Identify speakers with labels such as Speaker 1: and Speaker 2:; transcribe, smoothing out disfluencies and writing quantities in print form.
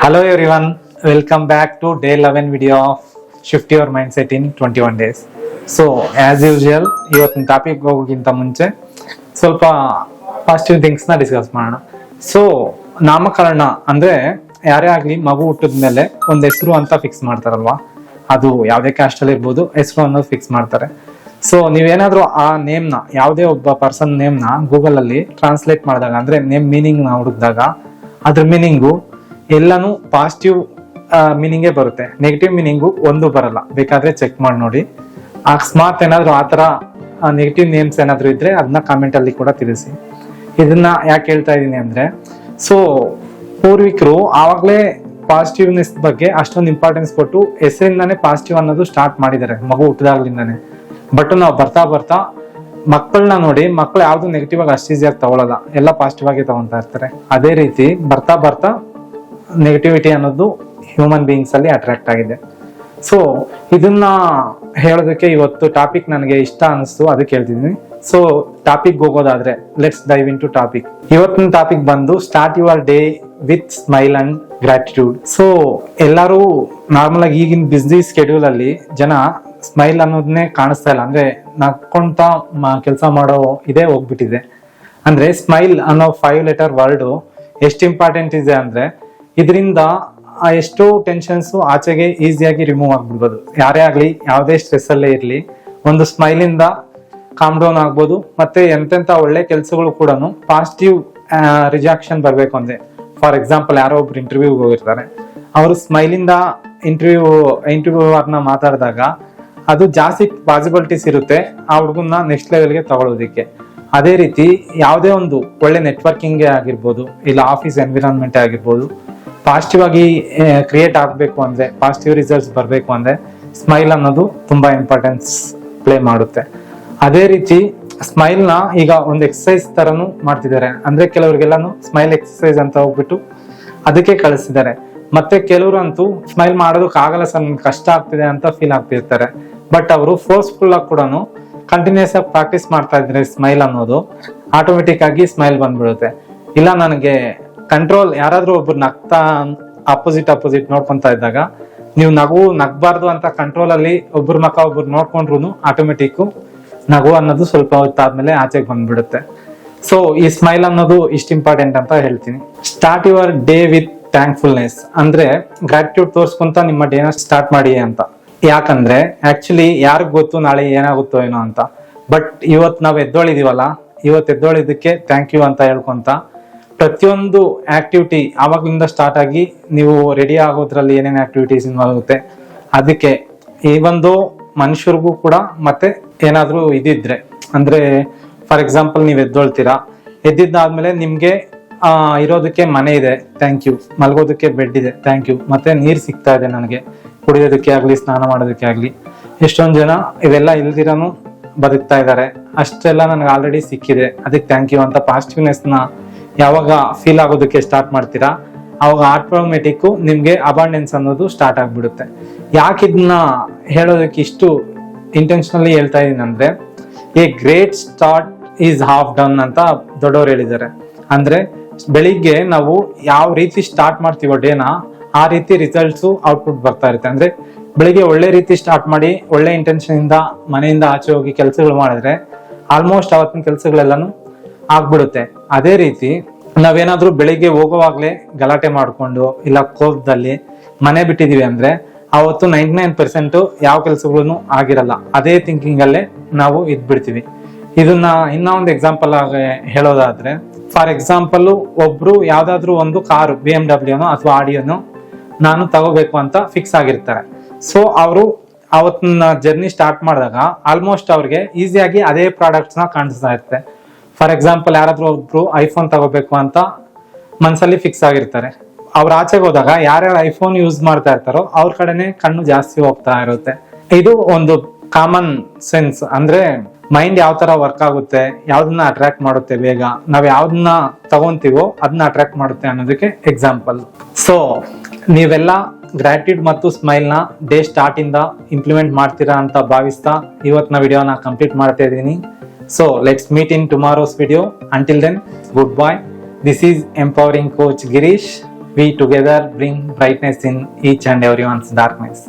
Speaker 1: Hello everyone, welcome back to day 11 video of Shift Your Mindset in 21 days. So as usual, ಇವತ್ತಿನ topic ಹೋಗೋಕ್ಕಿಂತ ಮುಂಚೆ ಸ್ವಲ್ಪ positive ಥಿಂಗ್ಸ್ನ discuss ಮಾಡೋಣ. So ನಾಮಕರಣ ಅಂದ್ರೆ ಯಾರೇ ಆಗಲಿ ಮಗು ಹುಟ್ಟಿದ ಮೇಲೆ ಒಂದು ಹೆಸರು ಅಂತ ಫಿಕ್ಸ್ ಮಾಡ್ತಾರಲ್ವಾ, ಅದು ಯಾವುದೇ ಕ್ಯಾಸ್ಟಲ್ಲಿ ಇರ್ಬೋದು, ಹೆಸರು ಅನ್ನೋದು ಫಿಕ್ಸ್ ಮಾಡ್ತಾರೆ. ಸೊ ನೀವೇನಾದ್ರೂ ಆ ನೇಮ್ನ, ಯಾವುದೇ ಒಬ್ಬ ಪರ್ಸನ್ ನೇಮ್ನ ಗೂಗಲಲ್ಲಿ ಟ್ರಾನ್ಸ್ಲೇಟ್ ಮಾಡಿದಾಗ ಅಂದ್ರೆ ನೇಮ್ ಮೀನಿಂಗ್ನ ಹುಡುಕಿದಾಗ ಅದ್ರ ಮೀನಿಂಗು ಎಲ್ಲಾನು ಪಾಸಿಟಿವ್ ಮೀನಿಂಗೇ ಬರುತ್ತೆ, ನೆಗೆಟಿವ್ ಮೀನಿಂಗು ಒಂದು ಬರಲ್ಲ. ಬೇಕಾದ್ರೆ ಚೆಕ್ ಮಾಡಿ ನೋಡಿ. ಅಕಸ್ಮಾತ್ ಏನಾದ್ರು ಆತರ ನೆಗೆಟಿವ್ ನೇಮ್ಸ್ ಏನಾದ್ರು ಇದ್ರೆ ಅದನ್ನ ಕಾಮೆಂಟ್ ಅಲ್ಲಿ ಕೂಡ ತಿಳಿಸಿ. ಇದನ್ನ ಯಾಕೆ ಹೇಳ್ತಾ ಇದೀನಿ ಅಂದ್ರೆ, ಸೊ ಪೂರ್ವಿಕರು ಆವಾಗ್ಲೇ ಪಾಸಿಟಿವ್ನೆಸ್ ಬಗ್ಗೆ ಅಷ್ಟೊಂದು ಇಂಪಾರ್ಟೆನ್ಸ್ ಕೊಟ್ಟು ಹೆಸರಿಂದಾನೇ ಪಾಸಿಟಿವ್ ಅನ್ನೋದು ಸ್ಟಾರ್ಟ್ ಮಾಡಿದ್ದಾರೆ ಮಗು ಹುಟ್ಟಿದಾಗ್ಲಿಂದಾನೆ. ಬಟ್ ನಾವು ಬರ್ತಾ ಬರ್ತಾ ಮಕ್ಕಳನ್ನ ನೋಡಿ, ಮಕ್ಕಳು ಯಾವ್ದು ನೆಗೆಟಿವ್ ಆಗಿ ಅಷ್ಟು ಈಸಿಯಾಗಿ ತಗೊಳಲ್ಲ, ಎಲ್ಲ ಪಾಸಿಟಿವ್ ಆಗಿ ತಗೊಂತಾ ಇರ್ತಾರೆ. ಅದೇ ರೀತಿ ಬರ್ತಾ ಬರ್ತಾ ನೆಗೆಟಿವಿಟಿ ಅನ್ನೋದು ಹ್ಯೂಮನ್ ಬೀಯಿಂಗ್ಸ್ ಅಲ್ಲಿ ಅಟ್ರಾಕ್ಟ್ ಆಗಿದೆ. ಸೊ ಇದನ್ನ ಹೇಳೋದಕ್ಕೆ ಇವತ್ತು ಟಾಪಿಕ್ ನನಗೆ ಇಷ್ಟ ಅನಿಸ್ತು, ಅದಕ್ಕೆ ಹೇಳ್ತಿದ್ದೀನಿ. ಸೊ ಟಾಪಿಕ್ ಹೋಗೋದಾದ್ರೆ let's dive into topic. ಇವತ್ತಿನ ಟಾಪಿಕ್ ಬಂದು start your day with smile and gratitude. So ಎಲ್ಲರೂ ನಾರ್ಮಲ್ ಆಗಿ ಈಗಿನ ಬಿಸ್ನೆಸ್ ಸ್ಕೆಡ್ಯೂಲ್ ಅಲ್ಲಿ ಜನ ಸ್ಮೈಲ್ ಅನ್ನೋದನ್ನೇ ಕಾಣಿಸ್ತಾ ಇಲ್ಲ, ಅಂದ್ರೆ ನಕ್ಕೊಂತ ಕೆಲಸ ಮಾಡೋ ಇದೇ ಹೋಗ್ಬಿಟ್ಟಿದೆ. ಅಂದ್ರೆ ಸ್ಮೈಲ್ ಅನ್ನೋ 5 letter ವರ್ಡ್ ಎಷ್ಟು ಇಂಪಾರ್ಟೆಂಟ್ ಇದೆ ಅಂದ್ರೆ, ಇದರಿಂದ ಎಷ್ಟೋ ಟೆನ್ಷನ್ಸ್ ಆಚೆಗೆ ಈಸಿಯಾಗಿ ರಿಮೂವ್ ಆಗ್ಬಿಡ್ಬೋದು. ಯಾರೇ ಆಗ್ಲಿ, ಯಾವುದೇ ಸ್ಟ್ರೆಸ್ ಅಲ್ಲೇ ಇರ್ಲಿ, ಒಂದು ಸ್ಮೈಲ್ ಇಂದ ಕಾಮ್ ಡೌನ್ ಆಗ್ಬೋದು. ಮತ್ತೆ ಎಂತೆಂತ ಒಳ್ಳೆ ಕೆಲಸಗಳು ಕೂಡ ಪಾಸಿಟಿವ್ ರಿಜಾಕ್ಷನ್ ಬರ್ಬೇಕು ಅಂದ್ರೆ, ಫಾರ್ ಎಕ್ಸಾಂಪಲ್ ಯಾರೋ ಒಬ್ರು ಇಂಟರ್ವ್ಯೂಗೆ ಹೋಗಿರ್ತಾರೆ, ಅವರು ಸ್ಮೈಲ್ ಇಂದ ಇಂಟರ್ವ್ಯೂವರ್ನ ಮಾತಾಡಿದಾಗ ಅದು ಜಾಸ್ತಿ ಪಾಸಿಬಿಲಿಟೀಸ್ ಇರುತ್ತೆ ಆ ಹುಡುಗನ್ನ ನೆಕ್ಸ್ಟ್ ಲೆವೆಲ್ಗೆ ತಗೊಳ್ಳೋದಿಕ್ಕೆ. ಅದೇ ರೀತಿ ಯಾವುದೇ ಒಂದು ಒಳ್ಳೆ ನೆಟ್ವರ್ಕಿಂಗ್ ಆಗಿರ್ಬೋದು, ಇಲ್ಲ ಆಫೀಸ್ ಎನ್ವಿರಾನ್ಮೆಂಟ್ ಆಗಿರ್ಬೋದು, ಪಾಸಿಟಿವ್ ಆಗಿ ಕ್ರಿಯೇಟ್ ಆಗಬೇಕು ಅಂದ್ರೆ, ಪಾಸಿಟಿವ್ ರಿಸಲ್ಟ್ಸ್ ಬರಬೇಕು ಅಂದ್ರೆ ಸ್ಮೈಲ್ ಅನ್ನೋದು ತುಂಬಾ ಇಂಪಾರ್ಟೆನ್ಸ್ ಪ್ಲೇ ಮಾಡುತ್ತೆ. ಅದೇ ರೀತಿ ಸ್ಮೈಲ್ ನ ಈಗ ಒಂದು ಎಕ್ಸಸೈಸ್ ತರನು ಮಾಡ್ತಿದ್ದಾರೆ. ಅಂದ್ರೆ ಕೆಲವ್ರಿಗೆಲ್ಲಾನು ಸ್ಮೈಲ್ ಎಕ್ಸಸೈಸ್ ಅಂತ ಹೋಗ್ಬಿಟ್ಟು ಅದಕ್ಕೆ ಕಳಿಸ್ತಿದ್ದಾರೆ. ಮತ್ತೆ ಕೆಲವರು ಅಂತೂ ಸ್ಮೈಲ್ ಮಾಡೋದಕ್ಕೆ ಆಗಲ್ಲ ಸರ್, ನನ್ಗೆ ಕಷ್ಟ ಆಗ್ತಿದೆ ಅಂತ ಫೀಲ್ ಆಗ್ತಿರ್ತಾರೆ. ಬಟ್ ಅವರು ಫೋರ್ಸ್ಫುಲ್ ಆಗಿ ಕೂಡ ಕಂಟಿನ್ಯೂಸ್ ಆಗಿ ಪ್ರಾಕ್ಟೀಸ್ ಮಾಡ್ತಾ ಇದ್ರೆ ಸ್ಮೈಲ್ ಅನ್ನೋದು ಆಟೋಮೆಟಿಕ್ ಆಗಿ ಸ್ಮೈಲ್ ಬಂದ್ಬಿಡುತ್ತೆ. ಇಲ್ಲ ನನಗೆ ಕಂಟ್ರೋಲ್, ಯಾರಾದ್ರೂ ಒಬ್ರು ನಗ್ತಾ ಅಪೋಸಿಟ್ ನೋಡ್ಕೊಂತಾ ಇದ್ದಾಗ ನೀವು ನಗ್ಬಾರ್ದು ಅಂತ ಕಂಟ್ರೋಲ್ ಅಲ್ಲಿ ಒಬ್ರು ಮಕ್ಕ ಒಬ್ರು ನೋಡ್ಕೊಂಡ್ರು ಆಟೋಮೆಟಿಕ್ ನಗು ಅನ್ನೋದು ಸ್ವಲ್ಪ ಹೊತ್ತಾದ್ಮೇಲೆ ಆಚೆಗೆ ಬಂದ್ಬಿಡುತ್ತೆ. ಸೊ ಈ ಸ್ಮೈಲ್ ಅನ್ನೋದು ಇಷ್ಟ ಇಂಪಾರ್ಟೆಂಟ್ ಅಂತ ಹೇಳ್ತೀನಿ. ಸ್ಟಾರ್ಟ್ ಯುವರ್ ಡೇ ವಿತ್ ಥ್ಯಾಂಕ್ಫುಲ್ನೆಸ್ ಅಂದ್ರೆ ಗ್ರಾಟಿಟ್ಯೂಡ್ ತೋರ್ಸ್ಕೊಂತ ನಿಮ್ಮ ಡೇನ ಸ್ಟಾರ್ಟ್ ಮಾಡಿ ಅಂತ. ಯಾಕಂದ್ರೆ ಆಕ್ಚುಲಿ ಯಾರಿಗ್ ಗೊತ್ತು ನಾಳೆ ಏನಾಗುತ್ತೋ ಏನೋ ಅಂತ. ಬಟ್ ಇವತ್ತು ನಾವು ಎದ್ದೊಳಿದೀವಲ್ಲ, ಇವತ್ತು ಎದ್ದೊಳಿದಕ್ಕೆ ಥ್ಯಾಂಕ್ ಯು ಅಂತ ಹೇಳ್ಕೊಂತ ಪ್ರತಿಯೊಂದು ಆಕ್ಟಿವಿಟಿ ಆವಾಗ್ಲಿಂದ ಸ್ಟಾರ್ಟ್ ಆಗಿ ನೀವು ರೆಡಿ ಆಗೋದ್ರಲ್ಲಿ ಏನೇನು ಆಕ್ಟಿವಿಟೀಸ್ ಇನ್ವಾಲ್ವ್ ಆಗುತ್ತೆ ಅದಕ್ಕೆ ಈ ಒಂದು ಮನುಷ್ಯರಿಗೂ ಕೂಡ. ಮತ್ತೆ ಏನಾದ್ರೂ ಇದಿದ್ರೆ ಅಂದ್ರೆ, ಫಾರ್ ಎಕ್ಸಾಂಪಲ್ ನೀವು ಎದ್ದೊಳ್ತೀರಾ, ಎದ್ದಿದ್ದಾದ್ಮೇಲೆ ನಿಮ್ಗೆ ಇರೋದಕ್ಕೆ ಮನೆ ಇದೆ, ಥ್ಯಾಂಕ್ ಯು. ಮಲ್ಗೋದಕ್ಕೆ ಬೆಡ್ ಇದೆ, ಥ್ಯಾಂಕ್ ಯು. ಮತ್ತೆ ನೀರ್ ಸಿಗ್ತಾ ಇದೆ ನನಗೆ ಕುಡಿಯೋದಕ್ಕೆ ಆಗ್ಲಿ, ಸ್ನಾನ ಮಾಡೋದಕ್ಕೆ ಆಗ್ಲಿ. ಎಷ್ಟೊಂದು ಜನ ಇವೆಲ್ಲ ಇಲ್ದಿರನು ಬದುಕ್ತಾ ಇದ್ದಾರೆ, ಅಷ್ಟೆಲ್ಲ ನನಗೆ ಆಲ್ರೆಡಿ ಸಿಕ್ಕಿದೆ, ಅದಕ್ಕೆ ಥ್ಯಾಂಕ್ ಯು ಅಂತ ಪಾಸಿಟಿವ್ನೆಸ್ ನ ಯಾವಾಗ ಫೀಲ್ ಆಗೋದಕ್ಕೆ ಸ್ಟಾರ್ಟ್ ಮಾಡ್ತೀರಾ, ಅವಾಗ ಆಟೋಮೆಟಿಕ್ ನಿಮ್ಗೆ ಅಬಂಡೆನ್ಸ್ ಅನ್ನೋದು ಸ್ಟಾರ್ಟ್ ಆಗ್ಬಿಡುತ್ತೆ. ಯಾಕೆ ಇದನ್ನ ಹೇಳೋದಕ್ಕೆ ಇಷ್ಟು ಇಂಟೆನ್ಷನಲಿ ಹೇಳ್ತಾ ಇದೀನಿ ಅಂದ್ರೆ, A great start is half done ಅಂತ ದೊಡ್ಡವರು ಹೇಳಿದ್ದಾರೆ. ಅಂದ್ರೆ ಬೆಳಿಗ್ಗೆ ನಾವು ಯಾವ ರೀತಿ ಸ್ಟಾರ್ಟ್ ಮಾಡ್ತೀವೋ ಡೇನ, ಆ ರೀತಿ ರಿಸಲ್ಟ್ಸ್ ಔಟ್ಪುಟ್ ಬರ್ತಾ ಇರುತ್ತೆ. ಅಂದ್ರೆ ಬೆಳಿಗ್ಗೆ ಒಳ್ಳೆ ರೀತಿ ಸ್ಟಾರ್ಟ್ ಮಾಡಿ ಒಳ್ಳೆ ಇಂಟೆನ್ಷನ್ ಇಂದ ಮನೆಯಿಂದ ಆಚೆ ಹೋಗಿ ಕೆಲಸಗಳು ಮಾಡಿದ್ರೆ ಆಲ್ಮೋಸ್ಟ್ ಅವತ್ತಿನ ಕೆಲಸಗಳೆಲ್ಲಾನು ಆಗ್ಬಿಡುತ್ತೆ. ಅದೇ ರೀತಿ ನಾವೇನಾದ್ರೂ ಬೆಳಿಗ್ಗೆ ಹೋಗೋವಾಗ್ಲೇ ಗಲಾಟೆ ಮಾಡ್ಕೊಂಡು ಇಲ್ಲ ಕೋಪದಲ್ಲಿ ಮನೆ ಬಿಟ್ಟಿದೀವಿ ಅಂದ್ರೆ ಅವತ್ತು 99% ಯಾವ ಕೆಲಸಗಳನ್ನು ಆಗಿರಲ್ಲ. ಅದೇ ಥಿಂಕಿಂಗ್ ಅಲ್ಲೇ ನಾವು ಇದ್ಬಿಡ್ತೀವಿ. ಇದನ್ನ ಇನ್ನ ಒಂದು ಎಕ್ಸಾಂಪಲ್ ಆಗಿ ಹೇಳೋದಾದ್ರೆ, ಫಾರ್ ಎಕ್ಸಾಂಪಲ್ ಒಬ್ರು ಯಾವ್ದಾದ್ರು ಒಂದು ಕಾರು BMW ಅಥವಾ ಆಡಿಯೋನು ನಾನು ತಗೋಬೇಕು ಅಂತ ಫಿಕ್ಸ್ ಆಗಿರ್ತಾರೆ. ಸೊ ಅವರು ಅವತ್ತಿನ ಜರ್ನಿ ಸ್ಟಾರ್ಟ್ ಮಾಡಿದಾಗ ಆಲ್ಮೋಸ್ಟ್ ಅವ್ರಿಗೆ ಈಸಿಯಾಗಿ ಅದೇ ಪ್ರಾಡಕ್ಟ್ಸ್ ನ ಕಾಣಿಸ್ತಾ ಇರುತ್ತೆ. ಫಾರ್ ಎಕ್ಸಾಂಪಲ್ ಯಾರಾದ್ರೂ ಒಬ್ರು ಐಫೋನ್ ತಗೋಬೇಕು ಅಂತ ಮನ್ಸಲ್ಲಿ ಫಿಕ್ಸ್ ಆಗಿರ್ತಾರೆ. ಅವ್ರ ಆಚೆಗೆ ಹೋದಾಗ ಯಾರ್ಯಾರು ಐಫೋನ್ ಯೂಸ್ ಮಾಡ್ತಾ ಇರ್ತಾರೋ ಅವ್ರ ಕಡೆನೆ ಕಣ್ಣು ಜಾಸ್ತಿ ಹೋಗ್ತಾ ಇರುತ್ತೆ. ಇದು ಒಂದು ಕಾಮನ್ ಸೆನ್ಸ್. ಅಂದ್ರೆ ಮೈಂಡ್ ಯಾವ ತರ ವರ್ಕ್ ಆಗುತ್ತೆ, ಯಾವ್ದನ್ನ ಅಟ್ರಾಕ್ಟ್ ಮಾಡುತ್ತೆ ಬೇಗ, ನಾವ್ ಯಾವ್ದನ್ನ ತಗೊಂತೀವೋ ಅದನ್ನ ಅಟ್ರಾಕ್ಟ್ ಮಾಡುತ್ತೆ ಅನ್ನೋದಕ್ಕೆ ಎಕ್ಸಾಂಪಲ್. ಸೊ ನೀವೆಲ್ಲ ಗ್ರಾಟಿಟ್ಯೂಡ್ ಮತ್ತು ಸ್ಮೈಲ್ ನ ಡೇ ಸ್ಟಾರ್ಟ್ ಇಂದ ಇಂಪ್ಲಿಮೆಂಟ್ ಮಾಡ್ತೀರಾ ಅಂತ ಭಾವಿಸ್ತಾ ಇವತ್ತಿನ ವಿಡಿಯೋನ ಕಂಪ್ಲೀಟ್ ಮಾಡ್ತಾ ಇದ್ದೀನಿ. So let's meet in tomorrow's video. Until then, goodbye. This is Empowering Coach Girish. We together bring brightness in each and everyone's darkness.